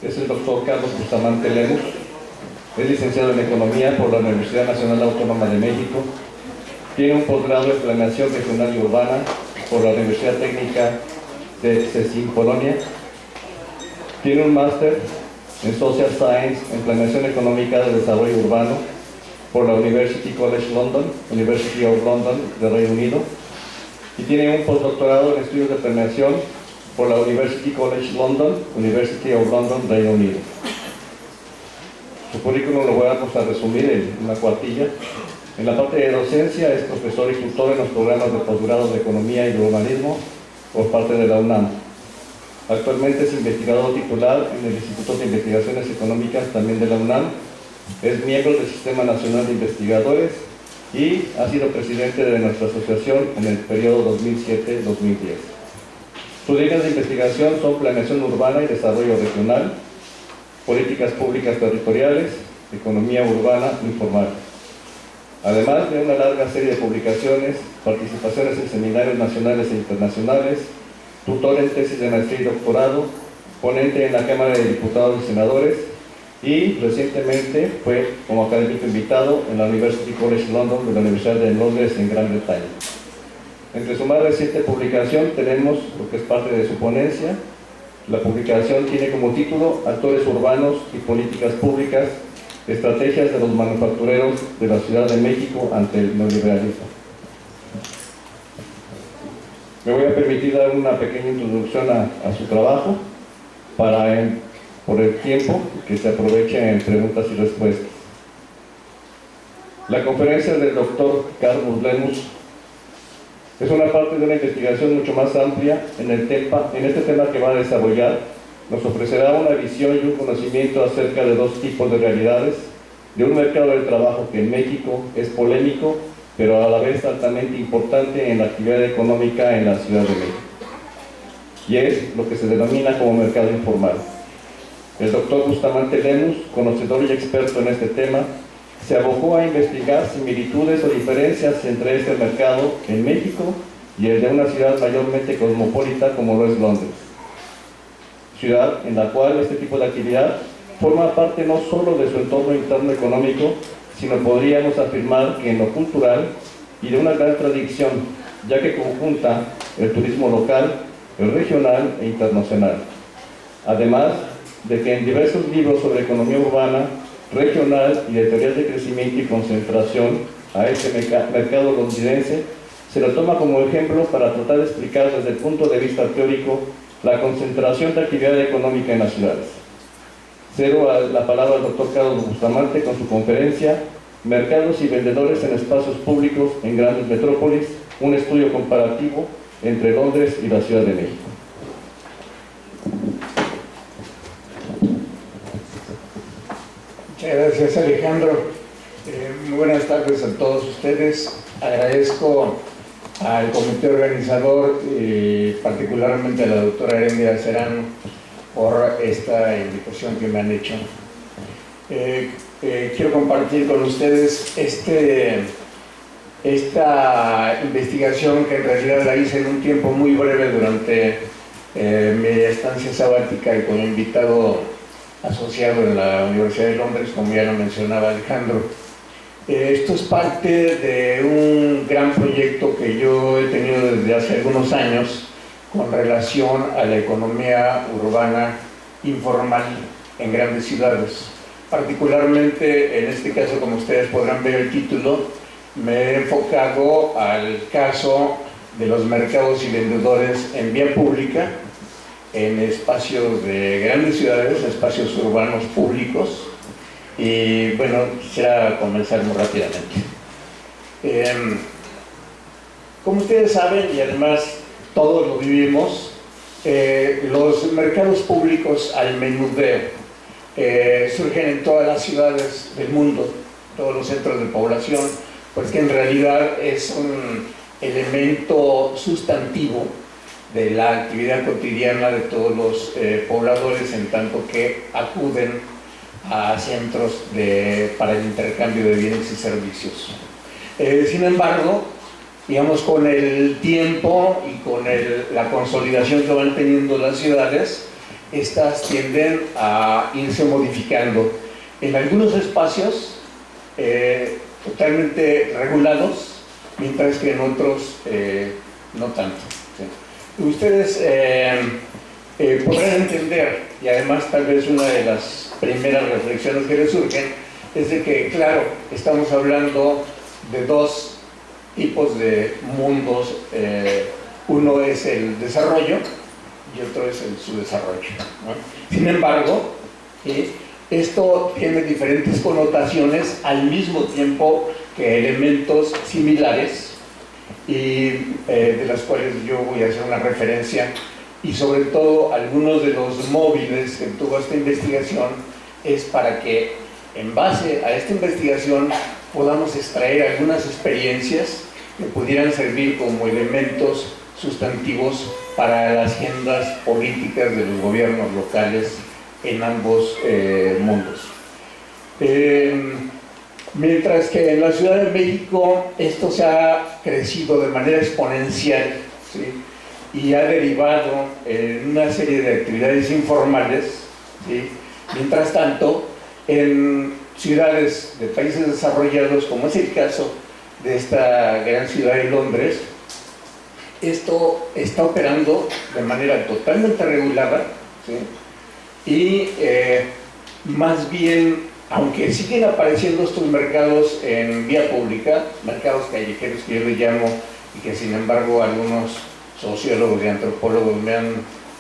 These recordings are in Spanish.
es el doctor Carlos Bustamante Lemus. Es licenciado en Economía por la Universidad Nacional Autónoma de México. Tiene un posgrado en Planeación Regional y Urbana por la Universidad Técnica de Szczecin, Polonia. Tiene un máster en Social Science en Planeación Económica de Desarrollo Urbano por la University College London, University of London de Reino Unido. Y tiene un postdoctorado en Estudios de Planeación por la University College London, University of London, Reino Unido. Su currículum lo voy a resumir en una cuartilla. En la parte de docencia es profesor y tutor en los programas de posgrado de Economía y de Urbanismo por parte de la UNAM. Actualmente es investigador titular en el Instituto de Investigaciones Económicas también de la UNAM. Es miembro del Sistema Nacional de Investigadores y ha sido presidente de nuestra asociación en el periodo 2007-2010. Sus líneas de investigación son planeación urbana y desarrollo regional, políticas públicas territoriales, economía urbana informal. Además de una larga serie de publicaciones, participaciones en seminarios nacionales e internacionales, tutor en tesis de maestría y doctorado, ponente en la Cámara de Diputados y Senadores y recientemente fue como académico invitado en la University College London de la Universidad de Londres en Gran Bretaña. Entre su más reciente publicación tenemos lo que es parte de su ponencia. La publicación tiene como título Actores urbanos y políticas públicas, estrategias de los manufactureros de la Ciudad de México ante el neoliberalismo. Me voy a permitir dar una pequeña introducción a su trabajo para, por el tiempo, que se aproveche en preguntas y respuestas. La conferencia del doctor Carlos Lemus es una parte de una investigación mucho más amplia en este tema que va a desarrollar. Nos ofrecerá una visión y un conocimiento acerca de dos tipos de realidades, de un mercado del trabajo que en México es polémico, pero a la vez altamente importante en la actividad económica en la Ciudad de México, y es lo que se denomina como mercado informal. El doctor Bustamante Lemus, conocedor y experto en este tema, se abocó a investigar similitudes o diferencias entre este mercado en México y el de una ciudad mayormente cosmopolita como lo es Londres, ciudad en la cual este tipo de actividad forma parte no solo de su entorno interno económico, sino podríamos afirmar que en lo cultural y de una gran tradición, ya que conjunta el turismo local, el regional e internacional. Además de que en diversos libros sobre economía urbana, regional y de teorías de crecimiento y concentración a este mercado londinense, se lo toma como ejemplo para tratar de explicar desde el punto de vista teórico la concentración de actividad económica en las ciudades. Cedo la palabra al doctor Carlos Bustamante con su conferencia Mercados y vendedores en espacios públicos en grandes metrópolis, un estudio comparativo entre Londres y la Ciudad de México. Muchas gracias, Alejandro. Muy buenas tardes a todos ustedes. Agradezco al comité organizador y particularmente a la doctora Herendia Serrano por esta invitación que me han hecho. Quiero compartir con ustedes esta investigación que en realidad la hice en un tiempo muy breve durante mi estancia sabática y como invitado asociado en la Universidad de Londres, como ya lo mencionaba Alejandro. Esto es parte de un gran proyecto que yo he tenido desde hace algunos años con relación a la economía urbana informal en grandes ciudades. Particularmente, en este caso, como ustedes podrán ver el título, me he enfocado al caso de los mercados y vendedores en vía pública, en espacios de grandes ciudades, espacios urbanos públicos. Y bueno, quisiera comenzar muy rápidamente. Como ustedes saben, y además todos lo vivimos, los mercados públicos al menudeo surgen en todas las ciudades del mundo, todos los centros de población, porque en realidad es un elemento sustantivo de la actividad cotidiana de todos los pobladores, en tanto que acuden a centros para el intercambio de bienes y servicios. Sin embargo, digamos, con el tiempo y con la consolidación que van teniendo las ciudades, estas tienden a irse modificando en algunos espacios totalmente regulados, mientras que en otros no tanto. ¿Sí? Ustedes podrán entender, y además tal vez una de las primeras reflexiones que les surgen es de que, claro, estamos hablando de dos tipos de mundos. Uno es el desarrollo y otro es el subdesarrollo, ¿no? Sin embargo, esto tiene diferentes connotaciones al mismo tiempo que elementos similares, y de las cuales yo voy a hacer una referencia, y sobre todo algunos de los móviles que tuvo esta investigación es para que en base a esta investigación podamos extraer algunas experiencias que pudieran servir como elementos sustantivos para las agendas políticas de los gobiernos locales en ambos mundos. Mientras que en la Ciudad de México esto se ha crecido de manera exponencial, ¿sí? Y ha derivado en una serie de actividades informales, ¿sí? Mientras tanto, en ciudades de países desarrollados, como es el caso de esta gran ciudad de Londres, esto está operando de manera totalmente regulada, ¿sí? Y más bien, aunque siguen apareciendo estos mercados en vía pública, mercados callejeros que yo les llamo, y que sin embargo algunos sociólogos y antropólogos me han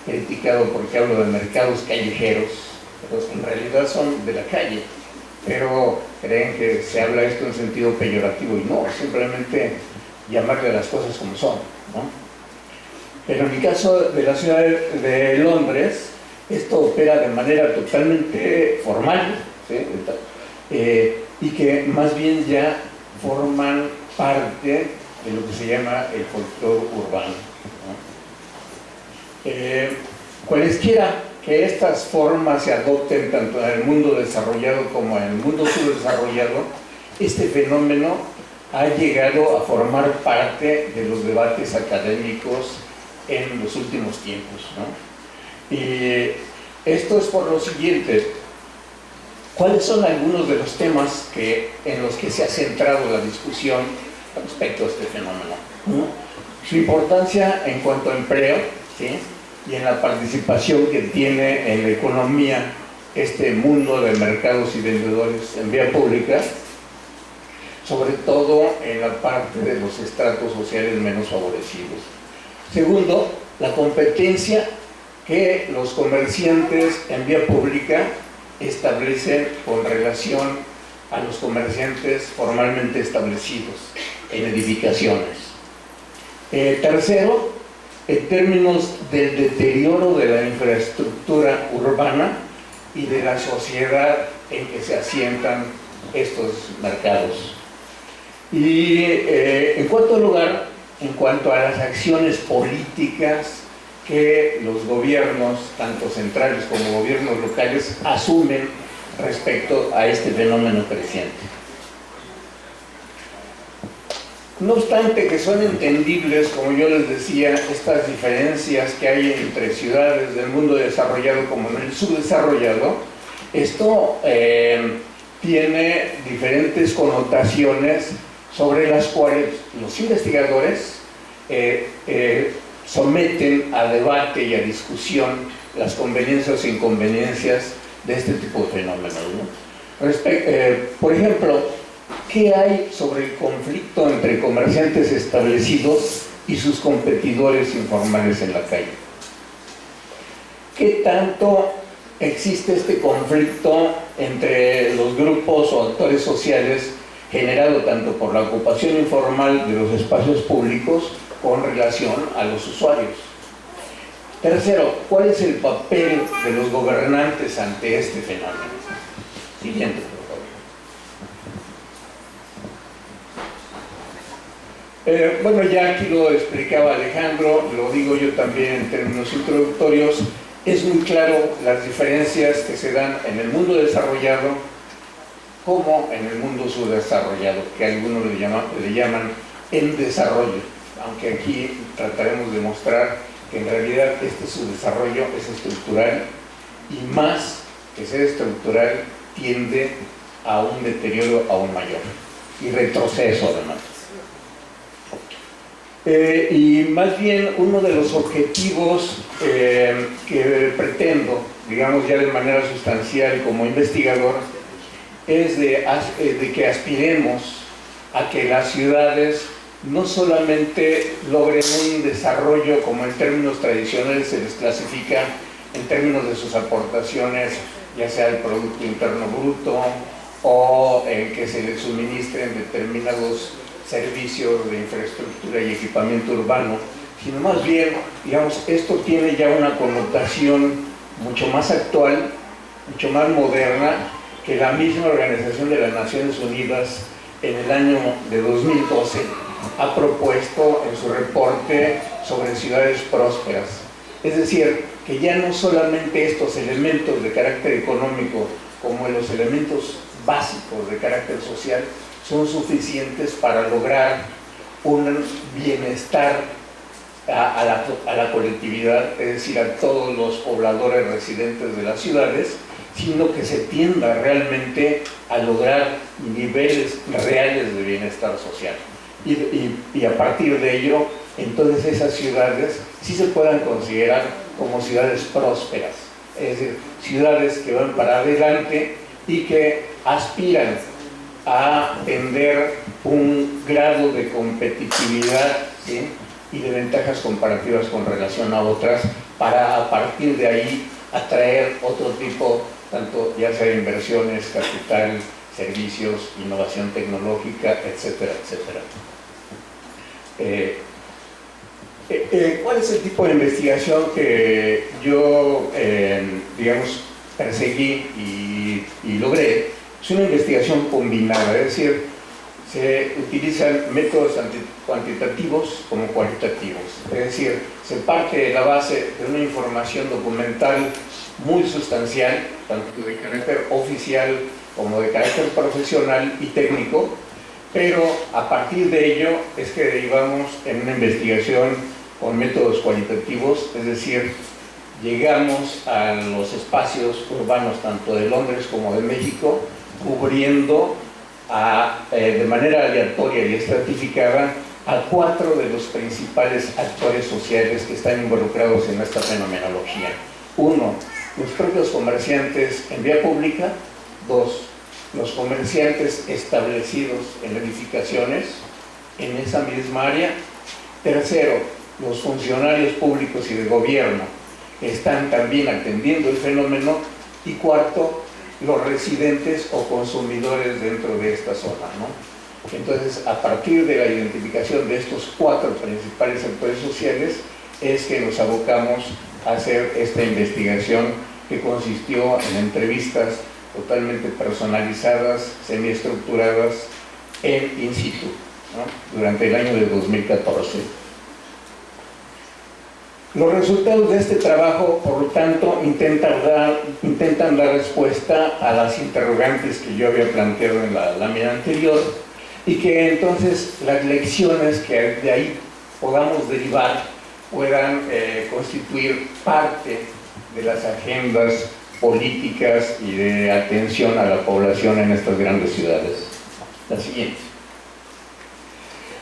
criticado porque hablo de mercados callejeros, pero en realidad son de la calle, pero creen que se habla esto en sentido peyorativo, y no, simplemente llamarle a las cosas como son, ¿no? Pero en el caso de la ciudad de Londres, esto opera de manera totalmente formal, ¿sí? Y que más bien ya forman parte de lo que se llama el folclore urbano, ¿no? Cualesquiera que estas formas se adopten tanto en el mundo desarrollado como en el mundo subdesarrollado, este fenómeno ha llegado a formar parte de los debates académicos en los últimos tiempos, ¿no? Y esto es por lo siguiente: ¿cuáles son algunos de los temas en los que se ha centrado la discusión respecto a este fenómeno? Su importancia en cuanto a empleo, ¿sí? Y en la participación que tiene en la economía este mundo de mercados y vendedores en vía pública, sobre todo en la parte de los estratos sociales menos favorecidos. Segundo, la competencia que los comerciantes en vía pública establecen con relación a los comerciantes formalmente establecidos en edificaciones. Tercero, en términos del deterioro de la infraestructura urbana y de la sociedad en que se asientan estos mercados. Y en cuarto lugar, en cuanto a las acciones políticas que los gobiernos, tanto centrales como gobiernos locales, asumen respecto a este fenómeno creciente. No obstante que son entendibles, como yo les decía, estas diferencias que hay entre ciudades del mundo desarrollado como en el subdesarrollado, esto tiene diferentes connotaciones sobre las cuales los investigadores someten a debate y a discusión las conveniencias e inconveniencias de este tipo de fenómenos, ¿no? Por ejemplo, ¿qué hay sobre el conflicto entre comerciantes establecidos y sus competidores informales en la calle? ¿Qué tanto existe este conflicto entre los grupos o actores sociales generado tanto por la ocupación informal de los espacios públicos con relación a los usuarios? Tercero, ¿cuál es el papel de los gobernantes ante este fenómeno? Siguiente, por favor. Bueno, ya aquí lo explicaba Alejandro, lo digo yo también en términos introductorios. Es muy claro las diferencias que se dan en el mundo desarrollado como en el mundo subdesarrollado, que algunos le llaman el desarrollo, aunque aquí trataremos de mostrar que en realidad este subdesarrollo es estructural y más que ser estructural tiende a un deterioro aún mayor y retroceso además. Y más bien uno de los objetivos que pretendo, digamos ya de manera sustancial como investigador, es de que aspiremos a que las ciudades no solamente logren un desarrollo como en términos tradicionales se les clasifica en términos de sus aportaciones, ya sea el Producto Interno Bruto o en que se les suministren determinados servicios de infraestructura y equipamiento urbano, sino más bien, digamos, esto tiene ya una connotación mucho más actual, mucho más moderna, que la misma Organización de las Naciones Unidas en el año de 2012 ha propuesto en su reporte sobre ciudades prósperas. Es decir, que ya no solamente estos elementos de carácter económico como los elementos básicos de carácter social son suficientes para lograr un bienestar a la colectividad, es decir, a todos los pobladores residentes de las ciudades, sino que se tienda realmente a lograr niveles reales de bienestar social. Y a partir de ello, entonces esas ciudades sí se puedan considerar como ciudades prósperas, es decir, ciudades que van para adelante y que aspiran a tender un grado de competitividad, ¿sí?, y de ventajas comparativas con relación a otras, para a partir de ahí atraer otro tipo, tanto ya sea de inversiones, capital, servicios, innovación tecnológica, etcétera, etcétera. ¿Cuál es el tipo de investigación que yo, digamos, perseguí y logré? Es una investigación combinada, es decir, se utilizan métodos cuantitativos como cualitativos, es decir, se parte de la base de una información documental muy sustancial, tanto de carácter oficial como de carácter profesional y técnico, pero a partir de ello es que derivamos en una investigación con métodos cualitativos, es decir, llegamos a los espacios urbanos tanto de Londres como de México, cubriendo de manera aleatoria y estratificada a 4 de los principales actores sociales que están involucrados en esta fenomenología. 1, los propios comerciantes en vía pública. 2, los comerciantes establecidos en edificaciones en esa misma área. 3, los funcionarios públicos y de gobierno que están también atendiendo el fenómeno. Y 4, los residentes o consumidores dentro de esta zona, ¿no? Entonces, a partir de la identificación de estos 4 principales actores sociales, es que nos abocamos a hacer esta investigación que consistió en entrevistas totalmente personalizadas, semiestructuradas, in situ, ¿no?, durante el año de 2014. Los resultados de este trabajo, por lo tanto, intentan dar respuesta a las interrogantes que yo había planteado en la lámina anterior, y que entonces las lecciones que de ahí podamos derivar puedan constituir parte de las agendas políticas y de atención a la población en estas grandes ciudades. La siguiente.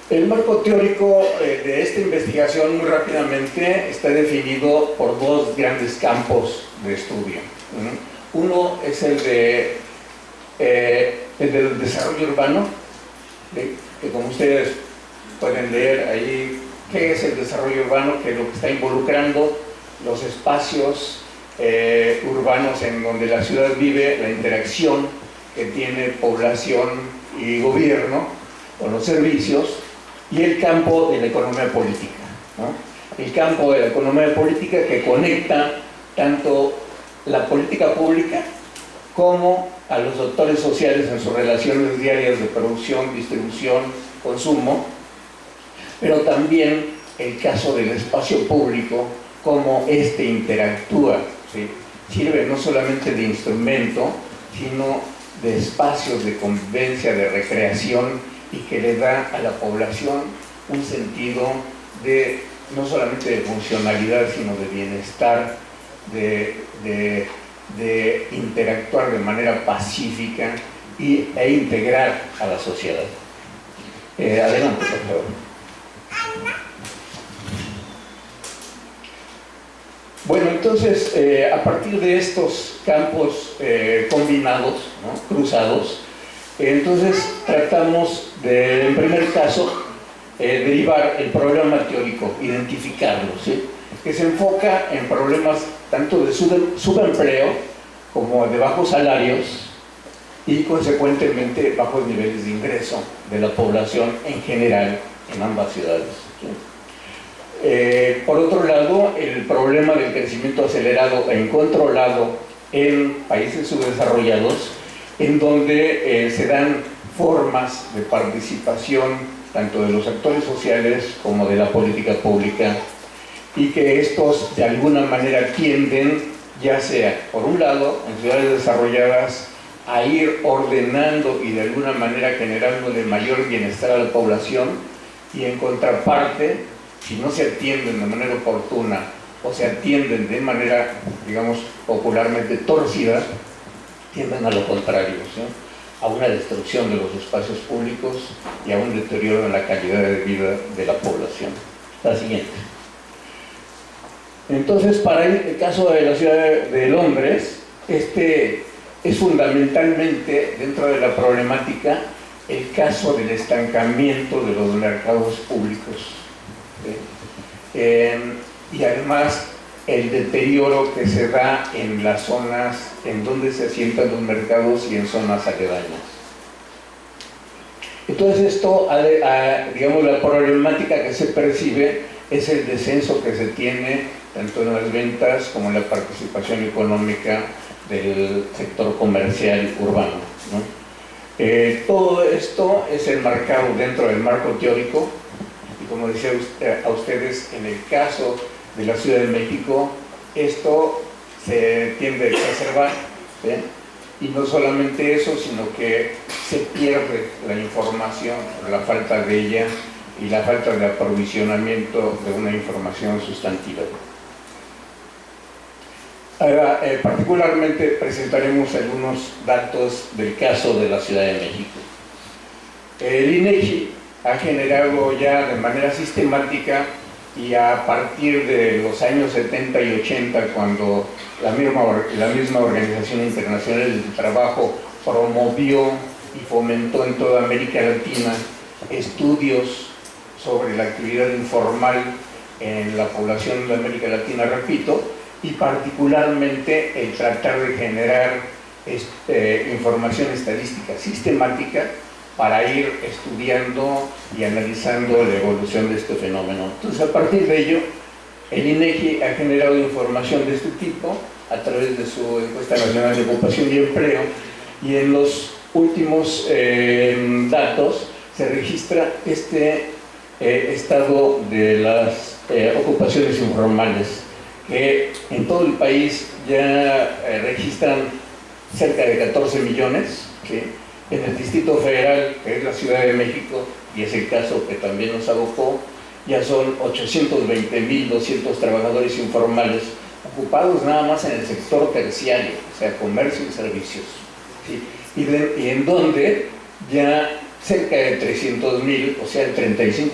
El marco teórico de esta investigación, muy rápidamente, está definido por 2 grandes campos de estudio. Uno es el del desarrollo urbano, que como ustedes pueden leer ahí, ¿qué es el desarrollo urbano? Que lo que está involucrando los espacios urbanos en donde la ciudad vive, la interacción que tiene población y gobierno con los servicios, y el campo de la economía política, ¿no? El campo de la economía política que conecta tanto la política pública como a los actores sociales en sus relaciones diarias de producción, distribución, consumo, pero también el caso del espacio público, cómo este interactúa, ¿sí? Sirve no solamente de instrumento, sino de espacios de convivencia, de recreación, y que le da a la población un sentido de no solamente de funcionalidad, sino de bienestar, de de interactuar de manera pacífica e integrar a la sociedad. Adelante, por favor. Bueno, entonces, a partir de estos campos combinados, ¿no?, cruzados, entonces tratamos de, en primer caso, derivar el problema teórico, identificarlo, ¿sí?, que se enfoca en problemas tanto de subempleo como de bajos salarios y, consecuentemente, bajos niveles de ingreso de la población en general en ambas ciudades, ¿sí? Por otro lado, el problema del crecimiento acelerado e incontrolado en países subdesarrollados, en donde se dan formas de participación tanto de los actores sociales como de la política pública, y que estos de alguna manera tienden, ya sea por un lado en ciudades desarrolladas, a ir ordenando y de alguna manera generándole mayor bienestar a la población, y en contraparte, si no se atienden de manera oportuna o se atienden de manera, digamos, popularmente torcida, tienden a lo contrario, ¿sí?, a una destrucción de los espacios públicos y a un deterioro en la calidad de vida de la población. La siguiente. Entonces, para el caso de la ciudad de Londres, este es fundamentalmente, dentro de la problemática, el caso del estancamiento de los mercados públicos, ¿sí?, y además el deterioro que se da en las zonas en donde se asientan los mercados y en zonas aledañas. Entonces esto, digamos, la problemática que se percibe es el descenso que se tiene tanto en las ventas como en la participación económica del sector comercial urbano, ¿no? Todo esto es enmarcado dentro del marco teórico, y como decía a ustedes, en el caso de la Ciudad de México, esto se tiende a exacerbar, ¿sí?, y no solamente eso, sino que se pierde la información, la falta de ella y la falta de aprovisionamiento de una información sustantiva. Ahora, particularmente presentaremos algunos datos del caso de la Ciudad de México. El INEGI ha generado ya de manera sistemática, y a partir de los años 70 y 80, cuando la misma Organización Internacional del Trabajo promovió y fomentó en toda América Latina estudios sobre la actividad informal en la población de América Latina, repito, y particularmente el tratar de generar información estadística sistemática para ir estudiando y analizando la evolución de este fenómeno. Entonces, a partir de ello, el INEGI ha generado información de este tipo a través de su Encuesta Nacional de Ocupación y Empleo, y en los últimos datos se registra este estado de las ocupaciones informales, que en todo el país ya registran cerca de 14 millones, ¿sí? En el Distrito Federal, que es la Ciudad de México, y es el caso que también nos abocó, ya son 820.200 trabajadores informales ocupados nada más en el sector terciario, o sea, comercio y servicios, ¿sí? Y en donde ya cerca de 300.000, o sea, el 35%,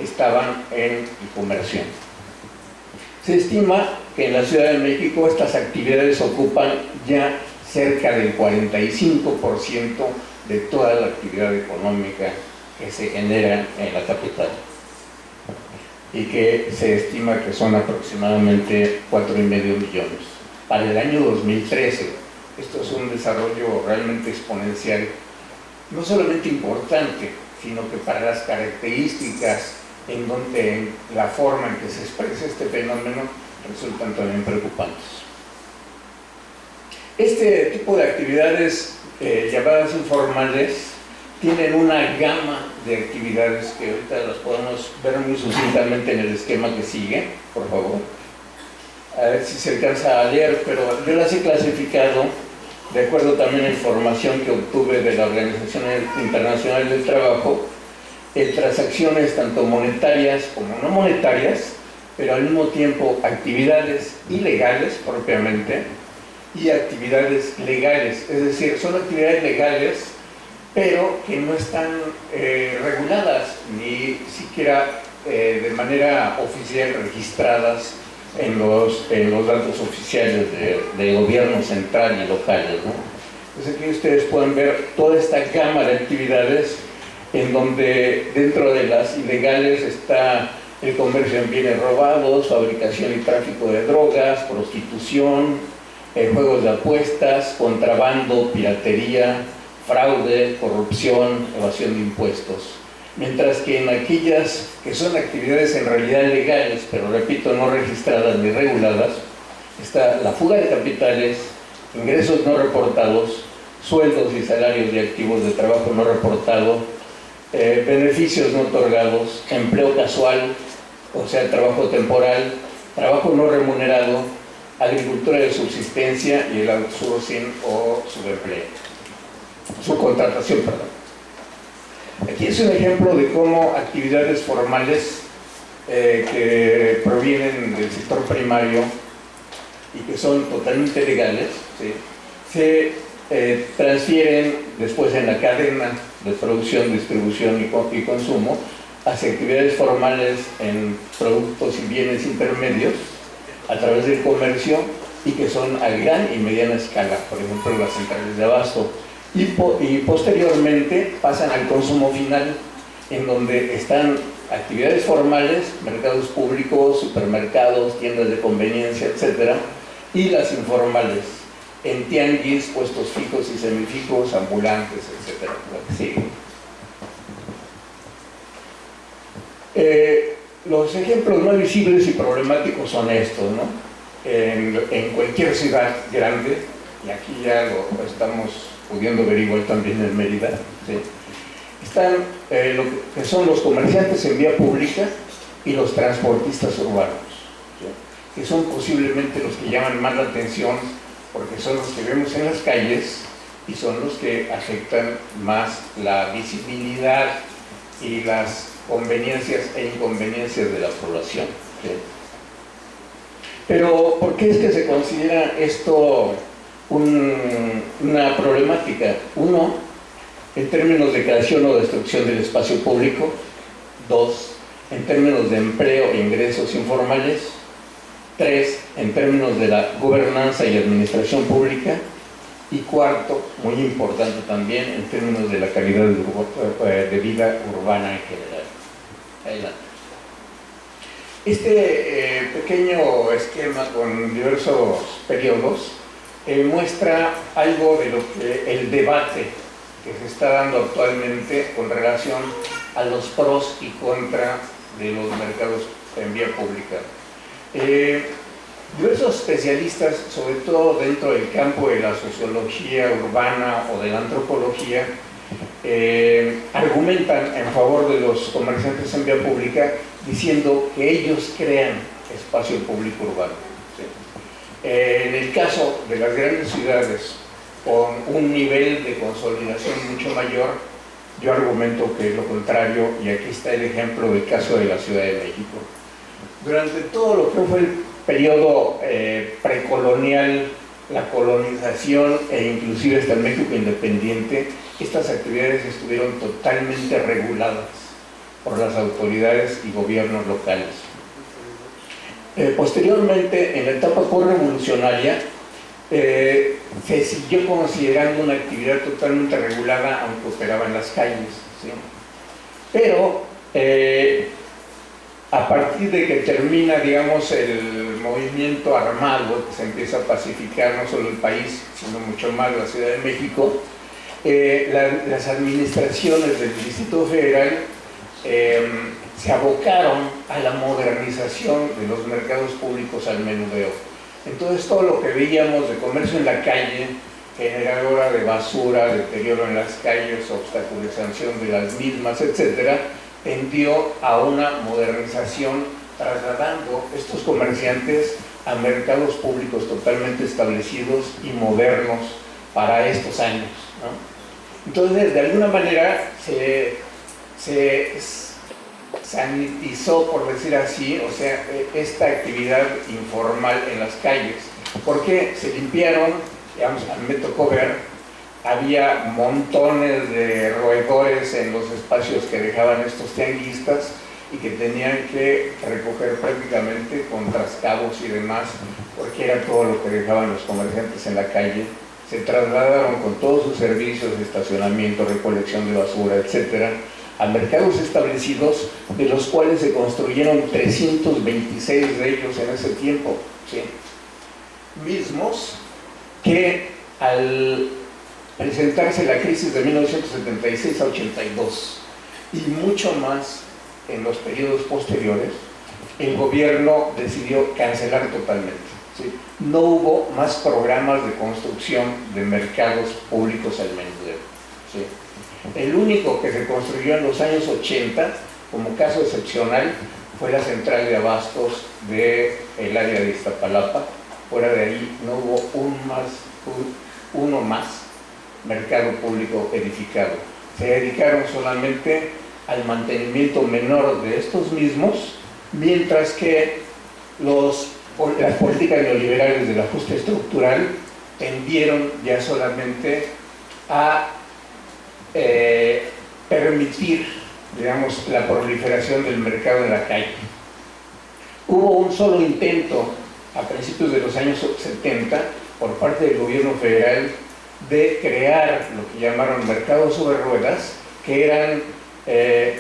estaban en el comercio. Se estima que en la Ciudad de México estas actividades ocupan ya cerca del 45% de toda la actividad económica que se genera en la capital, y que se estima que son aproximadamente 4,5 millones. Para el año 2013, esto es un desarrollo realmente exponencial, no solamente importante, sino que para las características en la forma en que se expresa este fenómeno resultan también preocupantes. Este tipo de actividades llamadas informales tienen una gama de actividades que ahorita las podemos ver muy sucintamente en el esquema que sigue, por favor. A ver si se alcanza a leer, pero yo las he clasificado de acuerdo también a información que obtuve de la Organización Internacional del Trabajo, en transacciones tanto monetarias como no monetarias, pero al mismo tiempo actividades ilegales propiamente, y actividades legales, es decir, son actividades legales, pero que no están reguladas, ni siquiera de manera oficial registradas en los datos oficiales de gobierno central y locales, ¿no? Entonces aquí ustedes pueden ver toda esta gama de actividades en donde dentro de las ilegales está el comercio en bienes robados, fabricación y tráfico de drogas, prostitución, juegos de apuestas, contrabando, piratería, fraude, corrupción, evasión de impuestos. Mientras que en aquellas que son actividades en realidad legales, pero repito, no registradas ni reguladas, está la fuga de capitales, ingresos no reportados, sueldos y salarios de activos de trabajo no reportado, beneficios no otorgados, empleo casual, o sea, trabajo temporal, trabajo no remunerado, agricultura de subsistencia y el outsourcing o subcontratación, perdón. Aquí es un ejemplo de cómo actividades formales que provienen del sector primario y que son totalmente legales, ¿sí?, se transfieren después en la cadena de producción, distribución y consumo hacia actividades formales en productos y bienes intermedios a través del comercio y que son a gran y mediana escala, por ejemplo las centrales de abasto, y posteriormente pasan al consumo final, en donde están actividades formales, mercados públicos, supermercados, tiendas de conveniencia, etcétera, y las informales, en tianguis, puestos fijos y semifijos, ambulantes, etcétera. Los ejemplos más visibles y problemáticos son estos, ¿no? En cualquier ciudad grande, y aquí ya lo estamos pudiendo ver igual también en Mérida, ¿sí?, están lo que son los comerciantes en vía pública y los transportistas urbanos, ¿sí?, que son posiblemente los que llaman más la atención porque son los que vemos en las calles y son los que afectan más la visibilidad y las conveniencias e inconveniencias de la población, ¿sí? Pero ¿por qué es que se considera esto una problemática? Uno, en términos de creación o destrucción del espacio público. Dos, en términos de empleo e ingresos informales. Tres, en términos de la gobernanza y administración pública. Y cuarto, muy importante también, en términos de la calidad de vida urbana en general. Adelante. Este pequeño esquema con diversos periodos muestra algo de lo que el debate que se está dando actualmente con relación a los pros y contra de los mercados en vía pública. Diversos especialistas, sobre todo dentro del campo de la sociología urbana o de la antropología, argumentan en favor de los comerciantes en vía pública diciendo que ellos crean espacio público urbano, ¿sí? En el caso de las grandes ciudades con un nivel de consolidación mucho mayor, yo argumento que es lo contrario, y aquí está el ejemplo del caso de la Ciudad de México. Durante todo lo que fue el periodo precolonial, la colonización e inclusive hasta el México independiente, estas actividades estuvieron totalmente reguladas por las autoridades y gobiernos locales. Posteriormente, en la etapa postrevolucionaria, se siguió considerando una actividad totalmente regulada, aunque operaba en las calles, ¿sí? Pero a partir de que termina, digamos, el movimiento armado, que se empieza a pacificar no solo el país, sino mucho más la Ciudad de México, las administraciones del Distrito Federal se abocaron a la modernización de los mercados públicos al menudeo. Entonces todo lo que veíamos de comercio en la calle, generadora de basura, deterioro en las calles, obstaculización de las mismas, etcétera, tendió a una modernización, trasladando estos comerciantes a mercados públicos totalmente establecidos y modernos para estos años, ¿no? Entonces, de alguna manera, se sanitizó, por decir así, o sea, esta actividad informal en las calles. porque se limpiaron, digamos, a mí me tocó ver, había montones de roedores en los espacios que dejaban estos tianguistas y que tenían que recoger prácticamente con trascabos y demás, porque era todo lo que dejaban los comerciantes en la calle. Se trasladaron con todos sus servicios de estacionamiento, recolección de basura, etcétera, a mercados establecidos, de los cuales se construyeron 326 de ellos en ese tiempo, ¿sí? Mismos que al presentarse la crisis de 1976 a 82 y mucho más en los periodos posteriores, el gobierno decidió cancelar totalmente, ¿sí? No hubo más programas de construcción de mercados públicos al menudeo, ¿sí? El único que se construyó en los años 80, como caso excepcional, fue la central de abastos del área de Iztapalapa. Fuera de ahí no hubo uno más mercado público edificado. Se dedicaron solamente al mantenimiento menor de estos mismos, mientras que las políticas neoliberales del ajuste estructural tendieron ya solamente a permitir, digamos, la proliferación del mercado en la calle. Hubo un solo intento a principios de los años 70 por parte del gobierno federal de crear lo que llamaron mercados sobre ruedas, que eran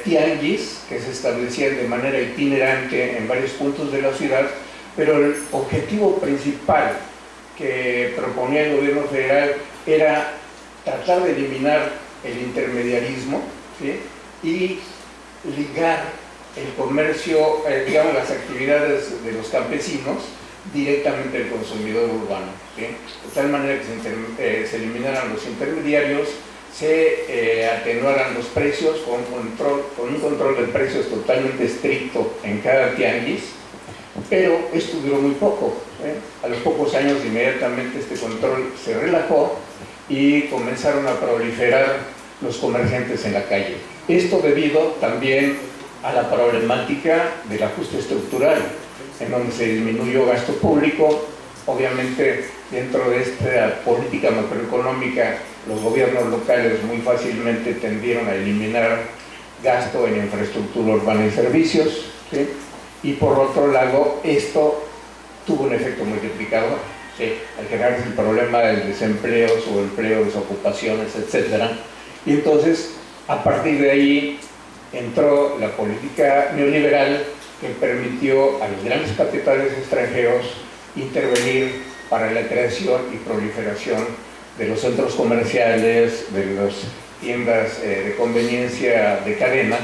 tianguis que se establecían de manera itinerante en varios puntos de la ciudad, pero el objetivo principal que proponía el gobierno federal era tratar de eliminar el intermediarismo, ¿sí? Y ligar el comercio, digamos, las actividades de los campesinos directamente al consumidor urbano, ¿sí? De tal manera que se eliminaran los intermediarios, se atenuaran los precios con un control de precios totalmente estricto en cada tianguis, pero esto duró muy poco, ¿eh? A los pocos años inmediatamente este control se relajó y comenzaron a proliferar los comerciantes en la calle. Esto debido también a la problemática del ajuste estructural, en donde se disminuyó gasto público. Obviamente, dentro de esta política macroeconómica, los gobiernos locales muy fácilmente tendieron a eliminar gasto en infraestructura urbana y servicios, ¿sí? Y por otro lado, esto tuvo un efecto multiplicador, ¿sí? Al generarse el problema del desempleo, subempleo, desocupaciones, etcétera. Y entonces, a partir de ahí, entró la política neoliberal que permitió a los grandes capitales extranjeros intervenir para la creación y proliferación de los centros comerciales, de las tiendas de conveniencia de cadena,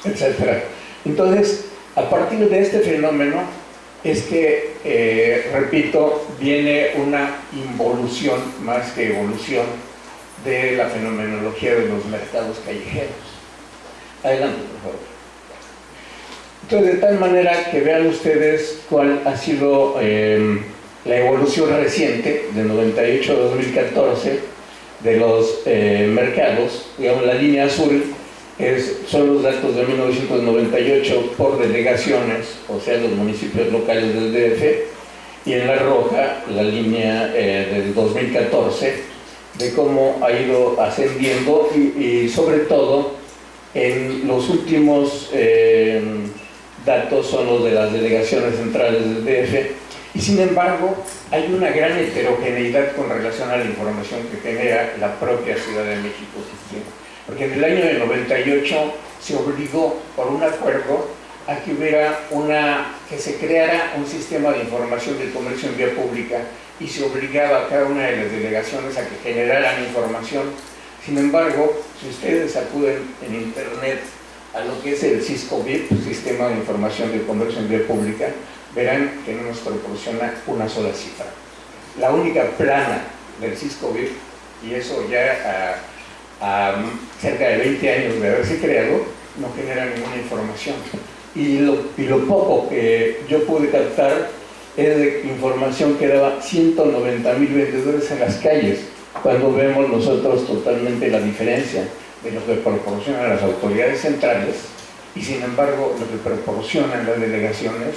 etc. Entonces, a partir de este fenómeno es que, repito, viene una involución más que evolución de la fenomenología de los mercados callejeros. Adelante, por favor. Entonces, de tal manera que vean ustedes cuál ha sido la evolución reciente de 98 a 2014 de los mercados. Digamos, la línea azul son los datos de 1998 por delegaciones, o sea, los municipios locales del DF, y en la roja la línea del 2014, de cómo ha ido ascendiendo y sobre todo en los últimos datos son los de las delegaciones centrales del DF, y sin embargo hay una gran heterogeneidad con relación a la información que genera la propia Ciudad de México, ¿sí? Porque en el año del 98 se obligó por un acuerdo a que se creara un sistema de información del comercio en vía pública, y se obligaba a cada una de las delegaciones a que generaran información. Sin embargo, si ustedes acuden en internet a lo que es el Cisco-VIP, Sistema de Información del Comercio en Vía Pública, verán que no nos proporciona una sola cifra. La única plana del Cisco-VIP, y eso ya a cerca de 20 años de haberse creado, no genera ninguna información. Y lo poco que yo pude captar es de información que daba 190,000 vendedores en las calles, cuando vemos nosotros totalmente la diferencia de lo que proporcionan las autoridades centrales, y sin embargo lo que proporcionan las delegaciones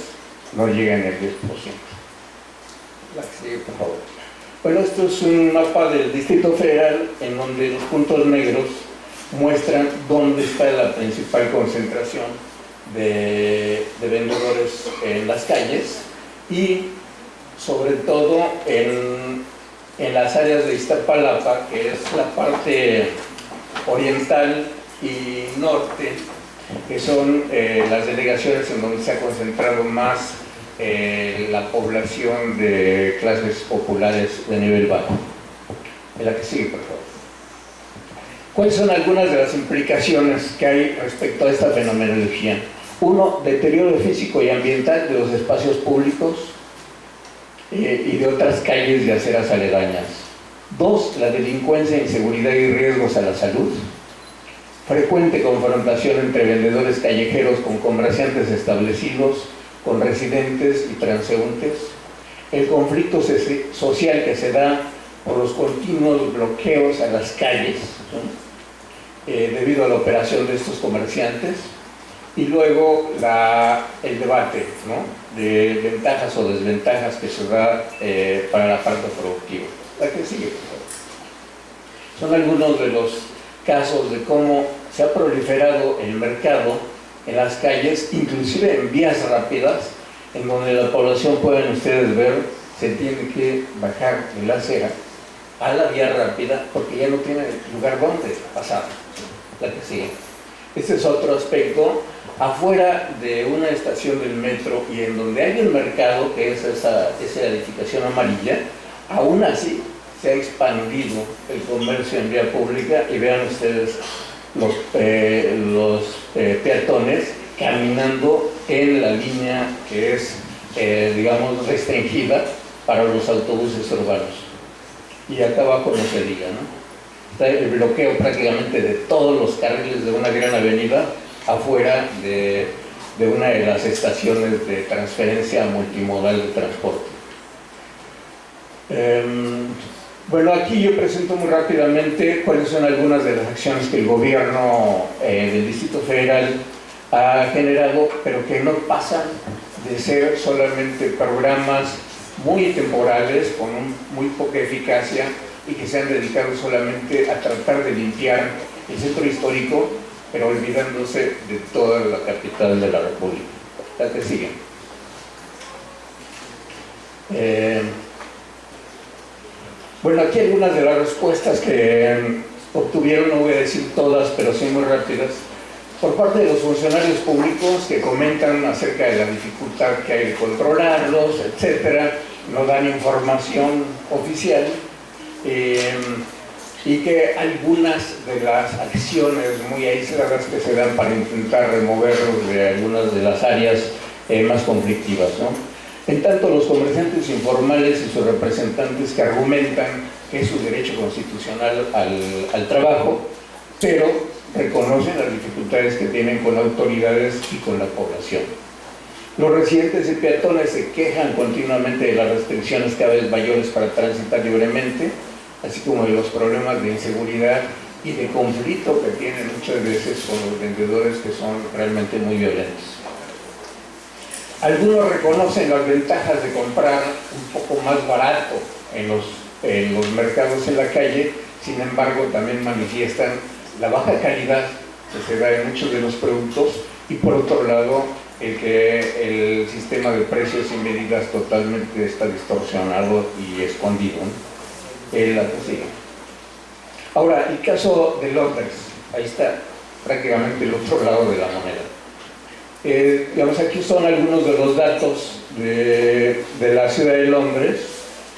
no llega en el 10%. La que sigue, por favor. Bueno, esto es un mapa del Distrito Federal en donde los puntos negros muestran dónde está la principal concentración de vendedores en las calles y sobre todo en las áreas de Iztapalapa, que es la parte oriental y norte, que son las delegaciones en donde se ha concentrado más la población de clases populares de nivel bajo. En la que sigue, por favor. ¿Cuáles son algunas de las implicaciones que hay respecto a esta fenomenología? Uno, deterioro físico y ambiental de los espacios públicos y de otras calles y aceras aledañas. Dos, la delincuencia, inseguridad y riesgos a la salud. Frecuente confrontación entre vendedores callejeros con comerciantes establecidos, con residentes y transeúntes. El conflicto social que se da por los continuos bloqueos a las calles, ¿no? Debido a la operación de estos comerciantes. Y luego el debate, ¿no?, de ventajas o desventajas que se da para la parte productiva. La que sigue, por favor. Son algunos de los casos de cómo se ha proliferado el mercado en las calles, inclusive en vías rápidas, en donde la población, pueden ustedes ver, se tiene que bajar de la acera a la vía rápida porque ya no tiene lugar donde pasar. La que sigue. Este es otro aspecto. Afuera de una estación del metro y en donde hay un mercado, que es esa edificación amarilla, aún así se ha expandido el comercio en vía pública y vean ustedes los peatones caminando en la línea que es, digamos, restringida para los autobuses urbanos. Y acá abajo no se diga, ¿no? Está el bloqueo prácticamente de todos los carriles de una gran avenida afuera de una de las estaciones de transferencia multimodal de transporte. Bueno, aquí yo presento muy rápidamente cuáles son algunas de las acciones que el gobierno del Distrito Federal ha generado, pero que no pasan de ser solamente programas muy temporales, con muy poca eficacia, y que se han dedicado solamente a tratar de limpiar el centro histórico, pero olvidándose de toda la capital de la República. La que sigue. Bueno, aquí algunas de las respuestas que obtuvieron, no voy a decir todas, pero sí muy rápidas, por parte de los funcionarios públicos, que comentan acerca de la dificultad que hay de controlarlos, etcétera, no dan información oficial, y que algunas de las acciones muy aisladas que se dan para intentar removerlos de algunas de las áreas más conflictivas, ¿no? En tanto, los comerciantes informales y sus representantes, que argumentan que es su derecho constitucional al trabajo, pero reconocen las dificultades que tienen con autoridades y con la población. Los residentes y peatones se quejan continuamente de las restricciones cada vez mayores para transitar libremente, así como de los problemas de inseguridad y de conflicto que tienen muchas veces con los vendedores, que son realmente muy violentos. Algunos reconocen las ventajas de comprar un poco más barato en los mercados en la calle, sin embargo también manifiestan la baja calidad que se da en muchos de los productos, y por otro lado el que el sistema de precios y medidas totalmente está distorsionado y escondido, ¿no? La que sigue. Ahora, el caso de Londres, ahí está prácticamente el otro lado de la moneda. Digamos, aquí son algunos de los datos de la ciudad de Londres,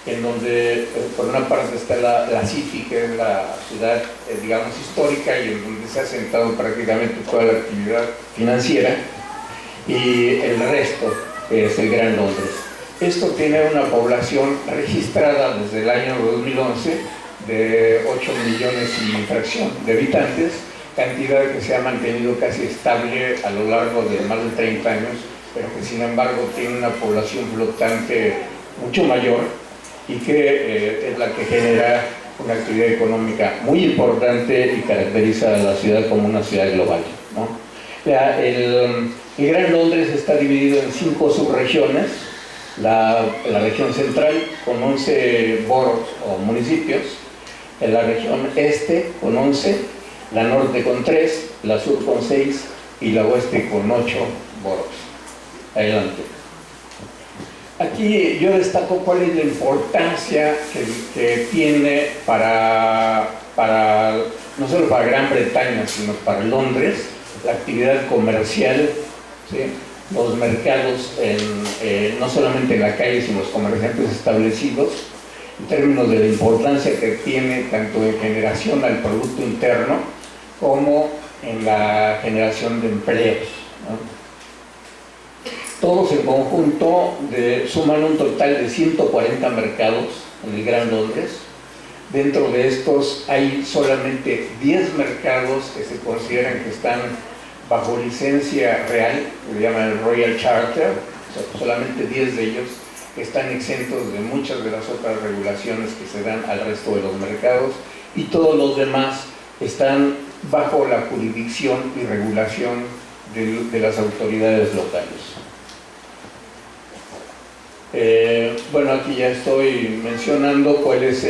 en donde por una parte está la City, que es la ciudad, digamos, histórica, y en donde se ha asentado prácticamente toda la actividad financiera, y el resto es el Gran Londres. Esto tiene una población registrada desde el año 2011 de 8 millones y fracción de habitantes, cantidad que se ha mantenido casi estable a lo largo de más de 30 años, pero que sin embargo tiene una población flotante mucho mayor, y que es la que genera una actividad económica muy importante y caracteriza a la ciudad como una ciudad global, ¿no? El Gran Londres está dividido en 5 subregiones, la región central con 11 boroughs o municipios, en la región este con 11, la norte con 3, la sur con 6 y la oeste con 8 boroughs. Adelante. Aquí yo destaco cuál es la importancia que tiene para no solo para Gran Bretaña, sino para Londres, la actividad comercial, ¿sí? Los mercados, no solamente en la calle, sino los comerciantes establecidos, en términos de la importancia que tiene tanto en generación al Producto Interno como en la generación de empleos, ¿no? Todos en conjunto suman un total de 140 mercados en el Gran Londres. Dentro de estos hay solamente 10 mercados que se consideran que están bajo licencia real, que le llaman el Royal Charter, o sea, solamente 10 de ellos están exentos de muchas de las otras regulaciones que se dan al resto de los mercados, y todos los demás están bajo la jurisdicción y regulación de las autoridades locales. Bueno, aquí ya estoy mencionando cuál es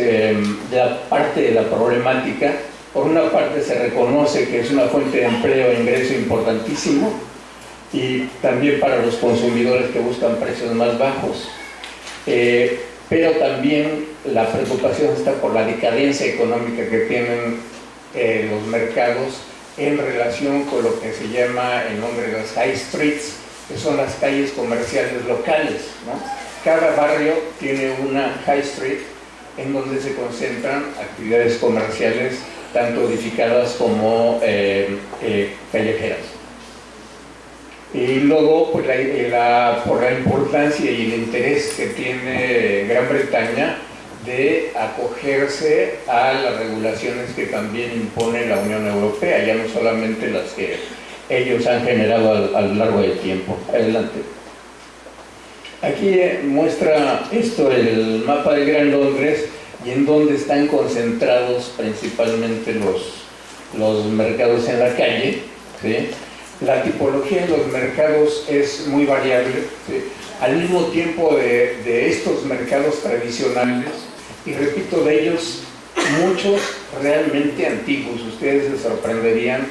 la parte de la problemática. Por una parte se reconoce que es una fuente de empleo e ingreso importantísimo, y también para los consumidores que buscan precios más bajos, pero también la preocupación está por la decadencia económica que tienen los mercados en relación con lo que se llama el nombre de las high streets, que son las calles comerciales locales, ¿no? Cada barrio tiene una high street en donde se concentran actividades comerciales, tanto edificadas como callejeras. Y luego, pues, por la importancia y el interés que tiene Gran Bretaña de acogerse a las regulaciones que también impone la Unión Europea, ya no solamente las que ellos han generado a lo largo del tiempo. Adelante. Aquí muestra esto el mapa de Gran Londres y en dónde están concentrados principalmente los mercados en la calle, ¿sí? La tipología de los mercados es muy variable, ¿sí? Al mismo tiempo de estos mercados tradicionales, y repito, de ellos muchos realmente antiguos. Ustedes se sorprenderían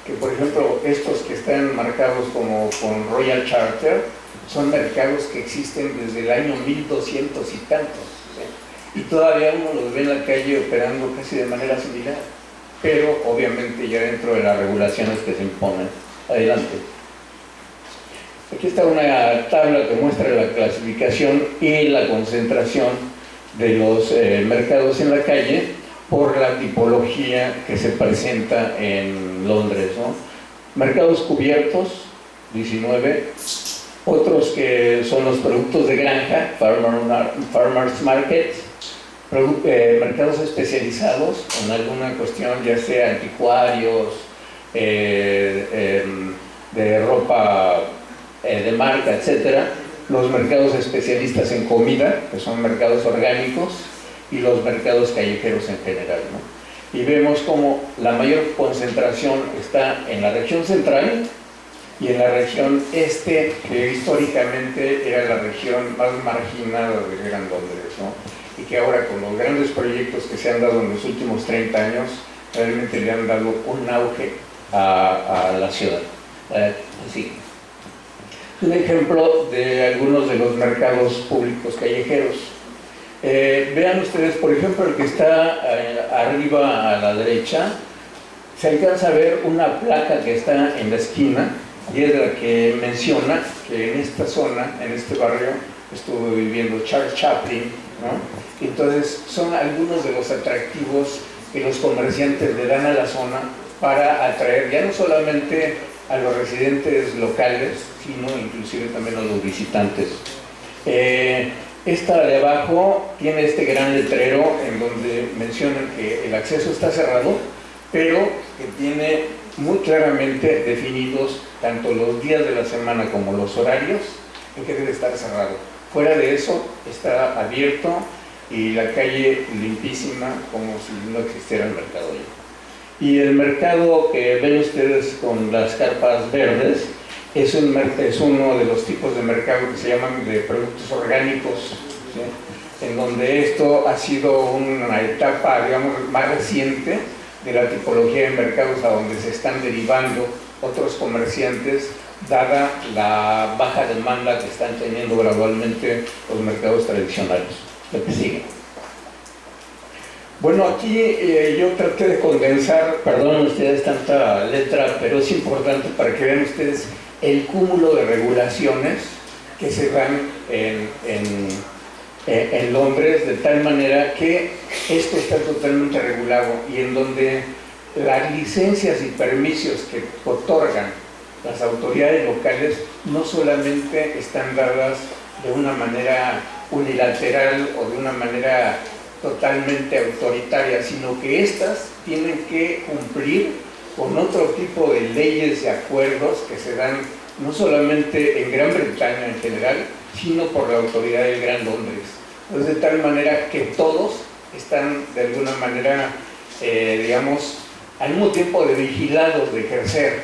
que, por ejemplo, estos que están marcados como con Royal Charter son mercados que existen desde el año 1200 y tantos, ¿sí? Y todavía uno los ve en la calle operando casi de manera similar, pero obviamente ya dentro de las regulaciones que se imponen. Adelante. Aquí está una tabla que muestra la clasificación y la concentración de los mercados en la calle por la tipología que se presenta en Londres, ¿no? Mercados cubiertos, 19, otros que son los productos de granja, farmers markets, mercados especializados en alguna cuestión, ya sea anticuarios, de ropa de marca, etcétera, los mercados especialistas en comida, que son mercados orgánicos, y los mercados callejeros en general, ¿no? Y vemos como la mayor concentración está en la región central y en la región este, que históricamente era la región más marginada de Gran Londres, ¿no? Y que ahora, con los grandes proyectos que se han dado en los últimos 30 años, realmente le han dado un auge a la ciudad. Así. Un ejemplo de algunos de los mercados públicos callejeros. Vean ustedes, por ejemplo, el que está arriba a la derecha, se alcanza a ver una placa que está en la esquina, y es la que menciona que en esta zona, en este barrio, estuvo viviendo Charles Chaplin, ¿no? Entonces, son algunos de los atractivos que los comerciantes le dan a la zona para atraer ya no solamente a los residentes locales, sino inclusive también a los visitantes. Esta de abajo tiene este gran letrero en donde mencionan que el acceso está cerrado, pero que tiene muy claramente definidos tanto los días de la semana como los horarios en que debe estar cerrado. Fuera de eso está abierto y la calle limpísima, como si no existiera el mercado ahí. Y el mercado que ven ustedes con las carpas verdes es uno de los tipos de mercado que se llaman de productos orgánicos, ¿sí? En donde esto ha sido una etapa, digamos, más reciente de la tipología de mercados a donde se están derivando otros comerciantes, dada la baja demanda que están teniendo gradualmente los mercados tradicionales. Lo que sigue. Bueno, aquí yo traté de condensar, perdonen ustedes tanta letra, pero es importante para que vean ustedes el cúmulo de regulaciones que se dan en Londres, de tal manera que esto está totalmente regulado y en donde las licencias y permisos que otorgan las autoridades locales no solamente están dadas de una manera unilateral o de una manera totalmente autoritaria, sino que éstas tienen que cumplir con otro tipo de leyes y acuerdos que se dan no solamente en Gran Bretaña en general, sino por la autoridad del Gran Londres. Entonces, de tal manera que todos están de alguna manera, digamos, al mismo tiempo de vigilados de ejercer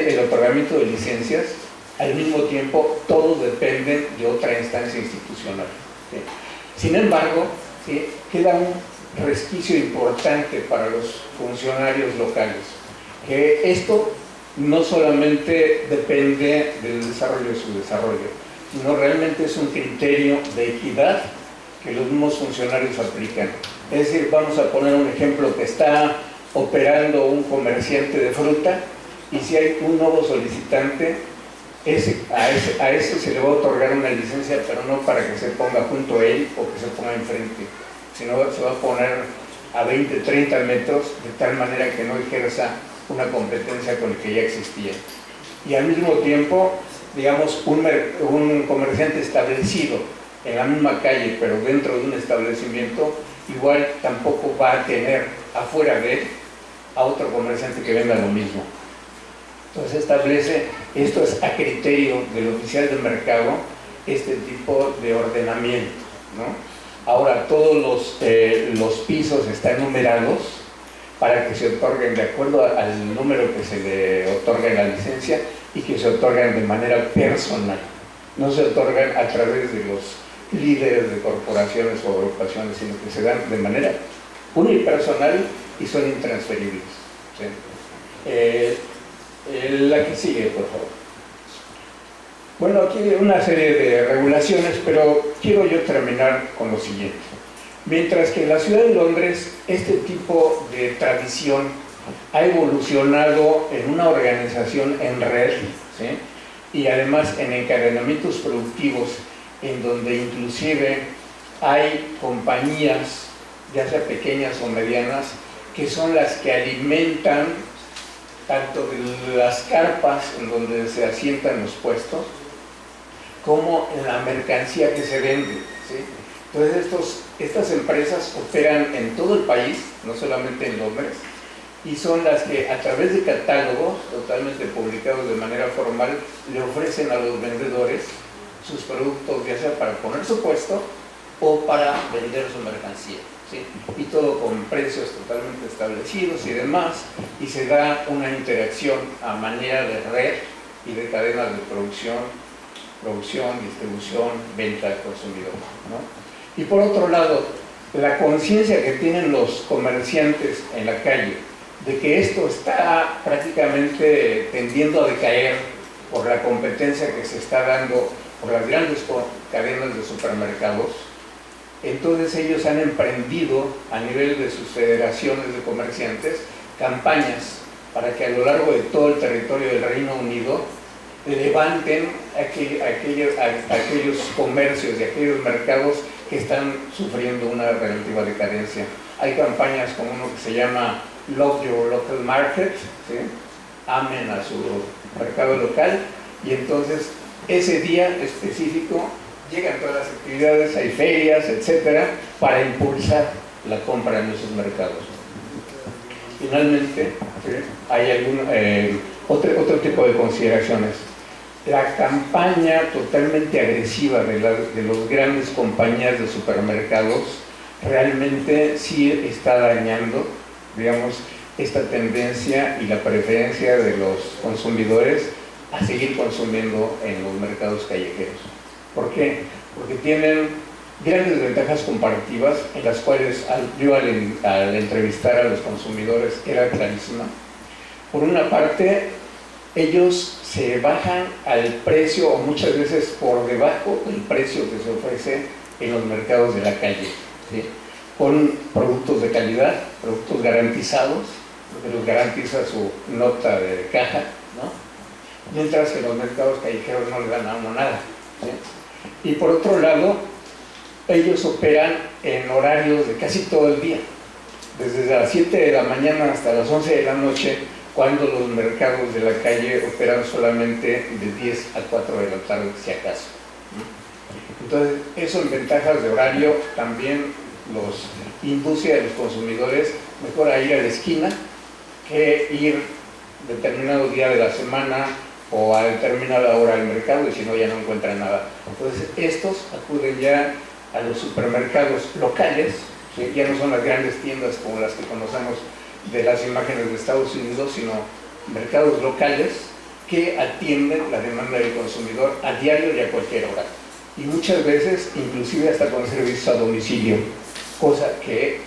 el otorgamiento de licencias, al mismo tiempo todos dependen de otra instancia institucional, ¿sí? Sin embargo, ¿sí?, queda un resquicio importante para los funcionarios locales, que esto no solamente depende del desarrollo de su desarrollo, sino realmente es un criterio de equidad que los mismos funcionarios aplican. Es decir, vamos a poner un ejemplo, que está operando un comerciante de fruta y si hay un nuevo solicitante, a ese se le va a otorgar una licencia, pero no para que se ponga junto a él o que se ponga enfrente, sino se va a poner a 20, 30 metros, de tal manera que no ejerza una competencia con el que ya existía. Y al mismo tiempo, digamos, un comerciante establecido en la misma calle, pero dentro de un establecimiento, igual tampoco va a tener afuera de él a otro comerciante que venda lo mismo. Entonces establece, esto es a criterio del oficial de mercado, este tipo de ordenamiento, ¿no? Ahora, todos los pisos están numerados para que se otorguen de acuerdo al número que se le otorga en la licencia y que se otorgan de manera personal. No se otorgan a través de los líderes de corporaciones o agrupaciones, sino que se dan de manera unipersonal y son intransferibles, ¿sí? La que sigue, por favor. Bueno, aquí hay una serie de regulaciones, pero quiero yo terminar con lo siguiente. Mientras que en la ciudad de Londres este tipo de tradición ha evolucionado en una organización en red, ¿sí?, y además en encadenamientos productivos, en donde inclusive hay compañías, ya sea pequeñas o medianas, que son las que alimentan tanto de las carpas en donde se asientan los puestos, como en la mercancía que se vende, ¿sí? Entonces estas empresas operan en todo el país, no solamente en Londres, y son las que a través de catálogos totalmente publicados de manera formal le ofrecen a los vendedores sus productos, ya sea para poner su puesto o para vender su mercancía, ¿sí? Y todo con precios totalmente establecidos y demás, y se da una interacción a manera de red y de cadenas de producción, distribución, venta al consumidor, ¿no? Y por otro lado, la conciencia que tienen los comerciantes en la calle de que esto está prácticamente tendiendo a decaer por la competencia que se está dando por las grandes cadenas de supermercados, entonces ellos han emprendido a nivel de sus federaciones de comerciantes campañas para que a lo largo de todo el territorio del Reino Unido levanten aquellos comercios y aquellos mercados que están sufriendo una relativa decadencia. Hay campañas como uno que se llama Love Your Local Market, ¿sí?, amen a su mercado local, y entonces ese día específico llegan todas las actividades, hay ferias, etcétera, para impulsar la compra en esos mercados. Finalmente, ¿sí?, hay otro tipo de consideraciones. La campaña totalmente agresiva de las grandes compañías de supermercados realmente sí está dañando, digamos, esta tendencia y la preferencia de los consumidores a seguir consumiendo en los mercados callejeros. ¿Por qué? Porque tienen grandes ventajas comparativas en las cuales yo al entrevistar a los consumidores era clarísima. Por una parte, ellos se bajan al precio o muchas veces por debajo del precio que se ofrece en los mercados de la calle, ¿sí? Con productos de calidad, productos garantizados, que los garantiza su nota de caja, ¿no? Mientras que los mercados callejeros no le dan a uno nada, ¿sí? Y por otro lado, ellos operan en horarios de casi todo el día, desde las 7 de la mañana hasta las 11 de la noche, cuando los mercados de la calle operan solamente de 10 a 4 de la tarde, si acaso. Entonces, eso en ventajas de horario también los induce a los consumidores mejor a ir a la esquina que ir determinado día de la semana o a determinada hora al mercado, y si no ya no encuentran nada. Entonces estos acuden ya a los supermercados locales, ¿sí? Ya no son las grandes tiendas como las que conocemos de las imágenes de Estados Unidos, sino mercados locales que atienden la demanda del consumidor a diario y a cualquier hora, y muchas veces inclusive hasta con servicios a domicilio, cosa que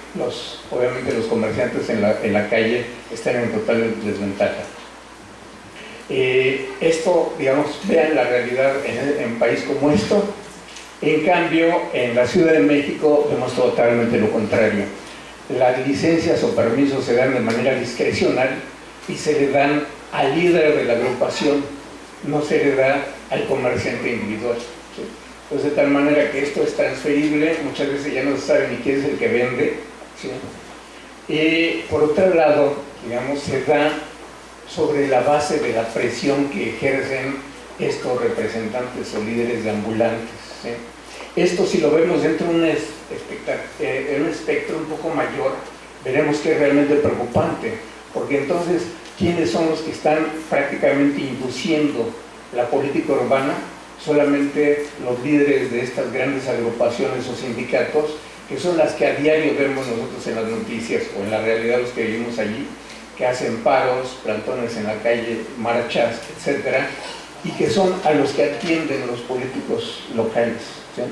obviamente los comerciantes en la calle están en total desventaja. Esto, digamos, vean la realidad en un país como esto. En cambio, en la Ciudad de México vemos totalmente lo contrario. Las licencias o permisos se dan de manera discrecional y se le dan al líder de la agrupación, no se le da al comerciante individual, ¿sí? Pues de tal manera que esto es transferible, muchas veces ya no se sabe ni quién es el que vende, ¿sí? Y por otro lado, digamos, se da sobre la base de la presión que ejercen estos representantes o líderes de ambulantes, ¿sí? Esto, si lo vemos dentro de un espectro un poco mayor, veremos que es realmente preocupante, porque entonces, ¿quiénes son los que están prácticamente induciendo la política urbana? Solamente los líderes de estas grandes agrupaciones o sindicatos, que son las que a diario vemos nosotros en las noticias o en la realidad los que vivimos allí, que hacen paros, plantones en la calle, marchas, etcétera, y que son a los que atienden los políticos locales, ¿sí?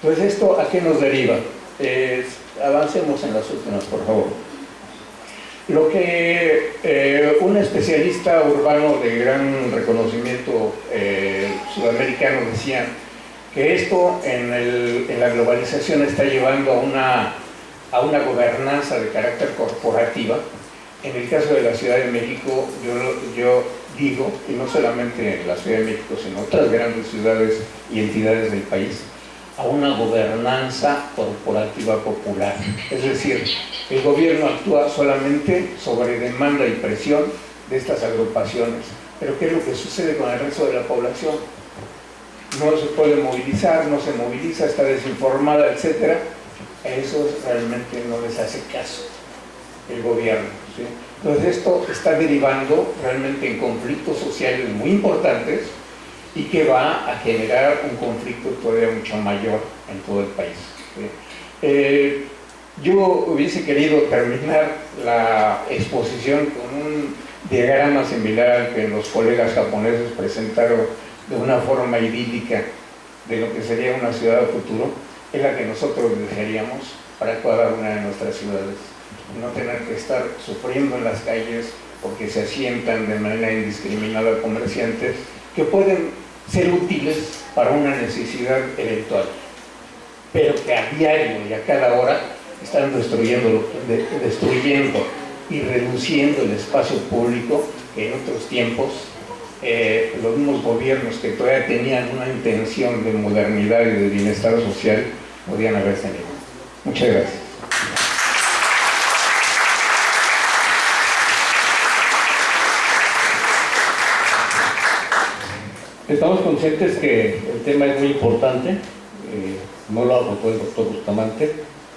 Entonces, ¿esto a qué nos deriva? Avancemos en las últimas, por favor. Lo que un especialista urbano de gran reconocimiento sudamericano decía, que esto en la globalización está llevando a una gobernanza de carácter corporativa. En el caso de la Ciudad de México, yo digo, y no solamente en la Ciudad de México, sino otras grandes ciudades y entidades del país, a una gobernanza corporativa popular. Es decir, el gobierno actúa solamente sobre demanda y presión de estas agrupaciones. Pero ¿qué es lo que sucede con el resto de la población? No se puede movilizar, no se moviliza, está desinformada, etc. A eso realmente no les hace caso el gobierno, ¿sí? Entonces esto está derivando realmente en conflictos sociales muy importantes y que va a generar un conflicto todavía mucho mayor en todo el país, ¿sí? Yo hubiese querido terminar la exposición con un diagrama similar al que los colegas japoneses presentaron de una forma idílica de lo que sería una ciudad de futuro, es la que nosotros desearíamos para cada una de nuestras ciudades. No tener que estar sufriendo en las calles porque se asientan de manera indiscriminada comerciantes que pueden ser útiles para una necesidad eventual, pero que a diario y a cada hora están destruyendo y reduciendo el espacio público que en otros tiempos los mismos gobiernos que todavía tenían una intención de modernidad y de bienestar social podían haber tenido. Muchas gracias. Estamos conscientes que el tema es muy importante, no lo abordó el doctor Bustamante,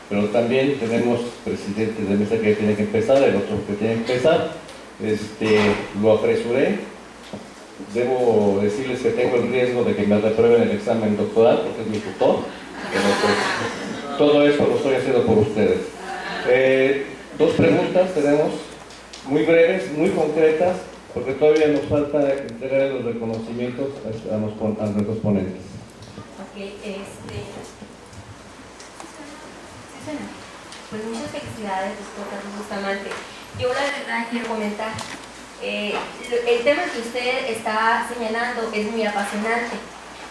pero también tenemos presidentes de mesa que tienen que empezar, el otro que tiene que empezar. Lo apresuré. Debo decirles que tengo el riesgo de que me reprueben el examen doctoral porque es mi tutor, pero pues, todo esto lo estoy haciendo por ustedes. Dos preguntas tenemos. muy breves, muy concretas, porque todavía nos falta entregar los reconocimientos a nuestros ponentes. Ok, pues muchas felicidades, doctor Carlos Bustamante. Yo la verdad quiero comentar, el tema que usted está señalando es muy apasionante,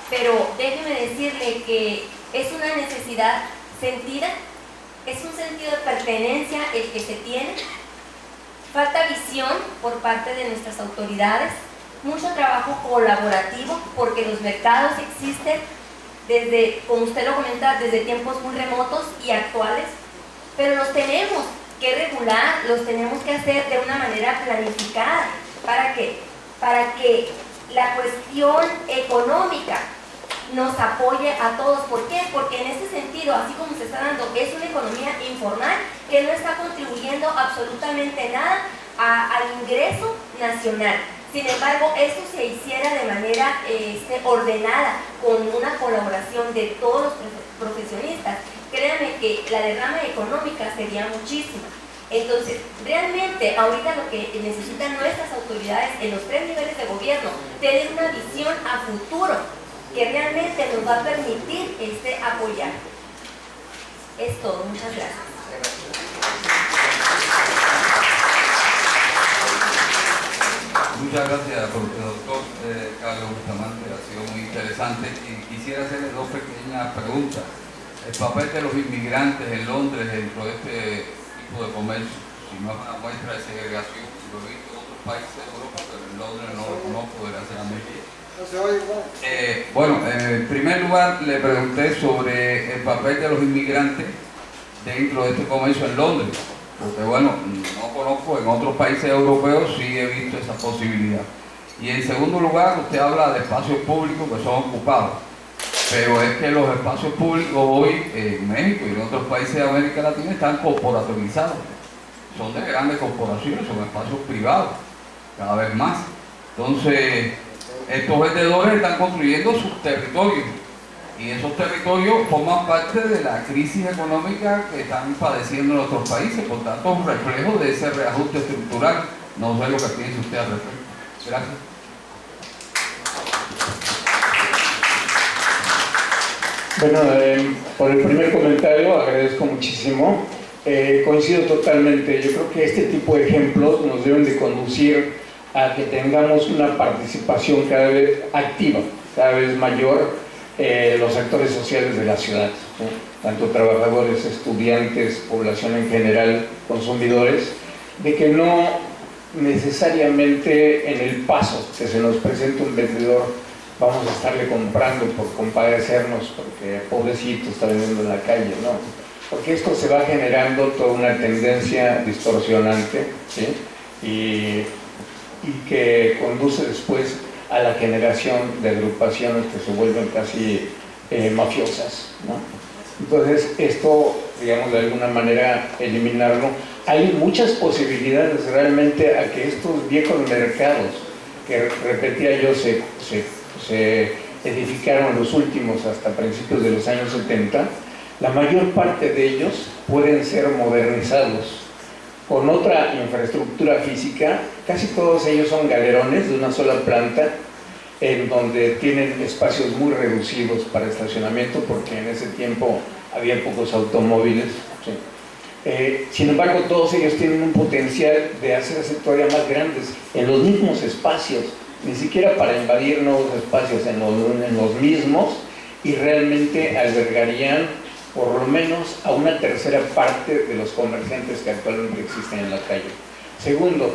pero déjeme decirle que es una necesidad sentida, es un sentido de pertenencia el que se tiene, falta visión por parte de nuestras autoridades, mucho trabajo colaborativo porque los mercados existen desde, como usted lo comenta, desde tiempos muy remotos y actuales, pero los tenemos que regular, los tenemos que hacer de una manera planificada. ¿Para qué? Para que la cuestión económica nos apoye a todos. ¿Por qué? Porque en este sentido, así como se está dando, es una economía informal que no está contribuyendo absolutamente nada al ingreso nacional. Sin embargo, esto se hiciera de manera ordenada, con una colaboración de todos los profesionistas, créanme que la derrama económica sería muchísima. Entonces, realmente, ahorita lo que necesitan nuestras autoridades en los 3 niveles de gobierno, tener una visión a futuro que realmente nos va a permitir apoyar. Es todo, muchas gracias. Muchas gracias, doctor Carlos Bustamante, ha sido muy interesante y quisiera hacerle 2 pequeñas preguntas. El papel de los inmigrantes en Londres dentro de este tipo de comercio, si no es una muestra de segregación, lo he visto en otros países de Europa, pero en Londres no lo conozco, desgraciadamente. No se oye igual. Bueno, en primer lugar le pregunté sobre el papel de los inmigrantes dentro de este comercio en Londres, porque bueno, no conozco, en otros países europeos sí he visto esa posibilidad. Y en segundo lugar, usted habla de espacios públicos que son ocupados, pero es que los espacios públicos hoy en México y en otros países de América Latina están corporatorizados, son de grandes corporaciones, son espacios privados, cada vez más. Entonces, estos vendedores están construyendo sus territorios y esos territorios forman parte de la crisis económica que están padeciendo nuestros países, por tanto es un reflejo de ese reajuste estructural. No sé lo que piensa usted al respecto. Gracias. Bueno, por el primer comentario agradezco muchísimo. Coincido totalmente. Yo creo que este tipo de ejemplos nos deben de conducir a que tengamos una participación cada vez activa, cada vez mayor, los actores sociales de la ciudad, ¿no? Tanto trabajadores, estudiantes, población en general, consumidores, de que no necesariamente en el paso que se nos presenta un vendedor vamos a estarle comprando por compadecernos, porque pobrecito está vendiendo en la calle, ¿no? Porque esto se va generando toda una tendencia distorsionante, ¿sí? y que conduce después a la generación de agrupaciones que se vuelven casi mafiosas, ¿no? Entonces, esto, digamos, de alguna manera eliminarlo. Hay muchas posibilidades realmente a que estos viejos mercados, que repetía yo, se edificaron en los últimos hasta principios de los años 70, la mayor parte de ellos pueden ser modernizados con otra infraestructura física. Casi todos ellos son galerones de una sola planta, en donde tienen espacios muy reducidos para estacionamiento, porque en ese tiempo había pocos automóviles, ¿sí? Sin embargo, todos ellos tienen un potencial de hacerse todavía más grandes en los mismos espacios, ni siquiera para invadir nuevos espacios en los mismos, y realmente albergarían por lo menos a una tercera parte de los comerciantes que actualmente existen en la calle. Segundo,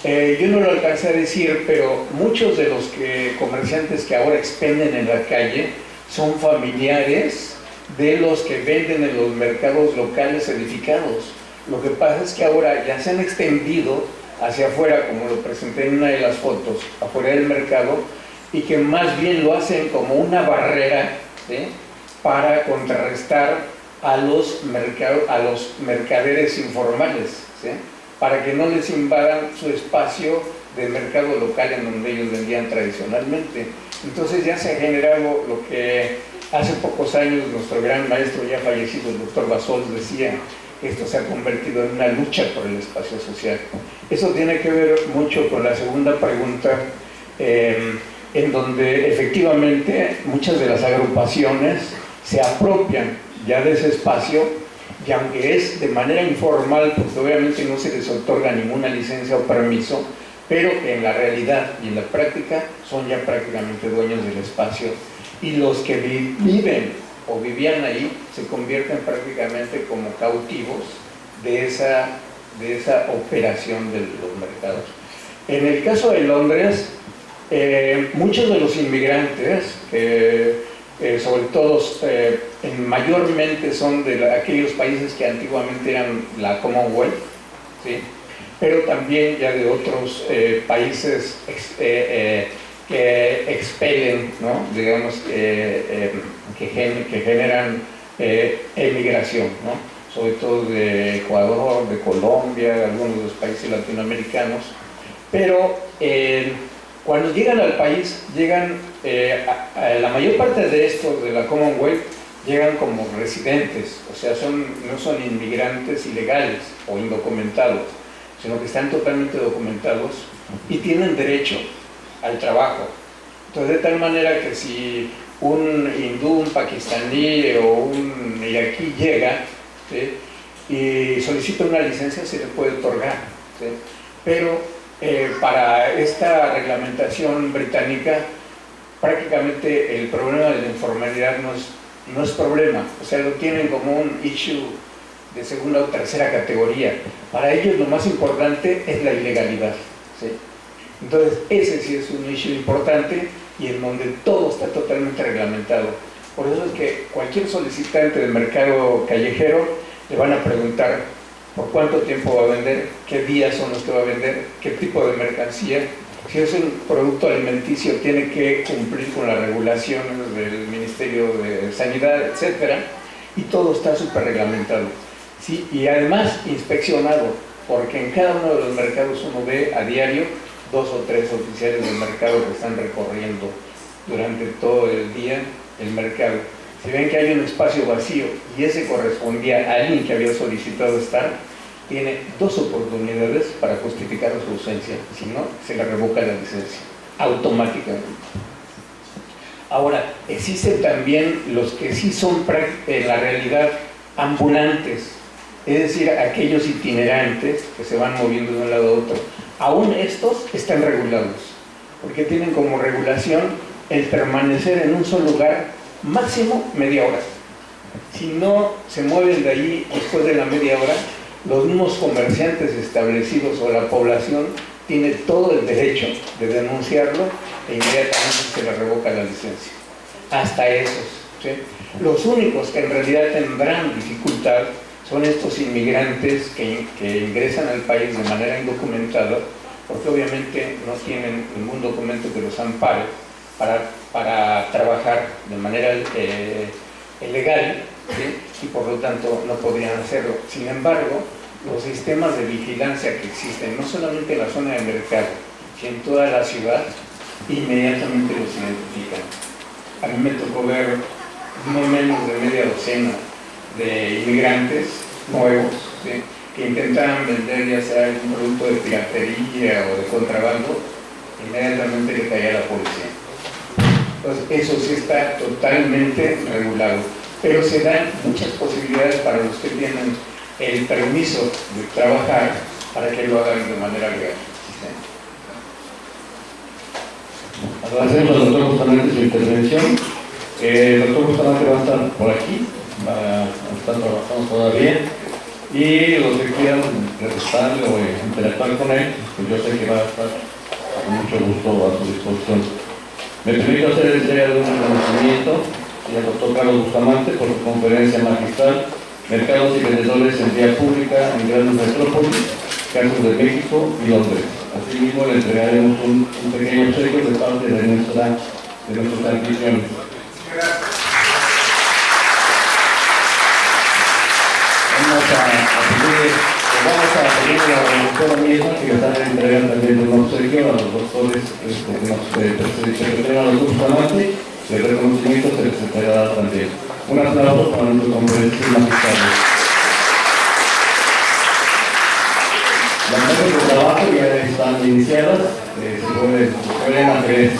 yo no lo alcancé a decir, pero muchos de los comerciantes que ahora expenden en la calle son familiares de los que venden en los mercados locales edificados. Lo que pasa es que ahora ya se han extendido hacia afuera, como lo presenté en una de las fotos, afuera del mercado, y que más bien lo hacen como una barrera, ¿sí?, para contrarrestar a los mercaderes informales, ¿sí?, para que no les invadan su espacio de mercado local en donde ellos vendían tradicionalmente. Entonces ya se ha generado lo que hace pocos años nuestro gran maestro ya fallecido, el doctor Basols, decía, esto se ha convertido en una lucha por el espacio social. Eso tiene que ver mucho con la segunda pregunta, en donde efectivamente muchas de las agrupaciones se apropian ya de ese espacio, y aunque es de manera informal, porque obviamente no se les otorga ninguna licencia o permiso, pero en la realidad y en la práctica son ya prácticamente dueños del espacio, y los que viven o vivían ahí se convierten prácticamente como cautivos de esa operación de los mercados. En el caso de Londres, muchos de los inmigrantes, sobre todo mayormente son de aquellos países que antiguamente eran la Commonwealth, ¿sí?, pero también ya de otros países que expelen, ¿no?, digamos, que generan emigración, ¿no?, sobre todo de Ecuador, de Colombia, algunos de los países latinoamericanos. Pero cuando llegan al país, la mayor parte de estos de la Commonwealth llegan como residentes, o sea, no son inmigrantes ilegales o indocumentados, sino que están totalmente documentados y tienen derecho al trabajo. Entonces, de tal manera que si un hindú, un pakistaní o un iraquí llega, ¿sí?, y solicita una licencia, se le puede otorgar, ¿sí?, pero para esta reglamentación británica, prácticamente el problema de la informalidad no es problema, o sea, lo tienen como un issue de segunda o tercera categoría. Para ellos lo más importante es la ilegalidad, ¿sí? Entonces ese sí es un issue importante y en donde todo está totalmente reglamentado. Por eso es que cualquier solicitante del mercado callejero le van a preguntar por cuánto tiempo va a vender, qué días son los que va a vender, qué tipo de mercancía. Si es un producto alimenticio, tiene que cumplir con las regulaciones del Ministerio de Sanidad, etcétera, y todo está súper reglamentado, ¿sí? Y además inspeccionado, porque en cada uno de los mercados uno ve a diario 2 o 3 oficiales del mercado que están recorriendo durante todo el día el mercado. Si ven que hay un espacio vacío y ese correspondía a alguien que había solicitado estar, tiene 2 oportunidades para justificar su ausencia, si no, se le revoca la licencia, automáticamente. Ahora, existen también los que sí son en la realidad ambulantes, es decir, aquellos itinerantes que se van moviendo de un lado a otro. Aún estos están regulados, porque tienen como regulación el permanecer en un solo lugar máximo media hora. Si no se mueven de ahí después de la media hora, los mismos comerciantes establecidos o la población tiene todo el derecho de denunciarlo e inmediatamente se le revoca la licencia. Hasta esos, ¿sí? Los únicos que en realidad tendrán dificultad son estos inmigrantes que ingresan al país de manera indocumentada, porque obviamente no tienen ningún documento que los ampare para trabajar de manera ilegal, ¿sí?, y por lo tanto no podrían hacerlo. Sin embargo, los sistemas de vigilancia que existen, no solamente en la zona de mercado, sino en toda la ciudad, inmediatamente los identifican. A mí me tocó ver no menos de media docena de inmigrantes nuevos, ¿sí?, que intentaban vender ya sea un producto de piratería o de contrabando, inmediatamente le caía a la policía. Entonces eso sí está totalmente regulado, pero se dan muchas posibilidades para los que tienen el permiso de trabajar para que lo hagan de manera legal, ¿sí? Agradecemos al doctor Bustamante su intervención. El doctor Bustamante va a estar por aquí, va a estar trabajando todavía, y los que quieran regresarle o interactuar con él, pues yo sé que va a estar con mucho gusto a su disposición. Me permito hacer el entrega de un reconocimiento al doctor Carlos Bustamante por su conferencia magistral Mercados y vendedores en vía pública en grandes metrópolis, casos de México y Londres. Asimismo, le entregaremos un pequeño obsequio de parte de nuestras anfitriones. Vamos a pedir a la doctora misma que están entregando también un obsequio a los doctores que nos secretaron a los Bustamante. El reconocimiento se les entregará también. Un aplauso para nuestros conferencistas magistrales. Las mesas de trabajo ya están iniciadas, se pueden hacer,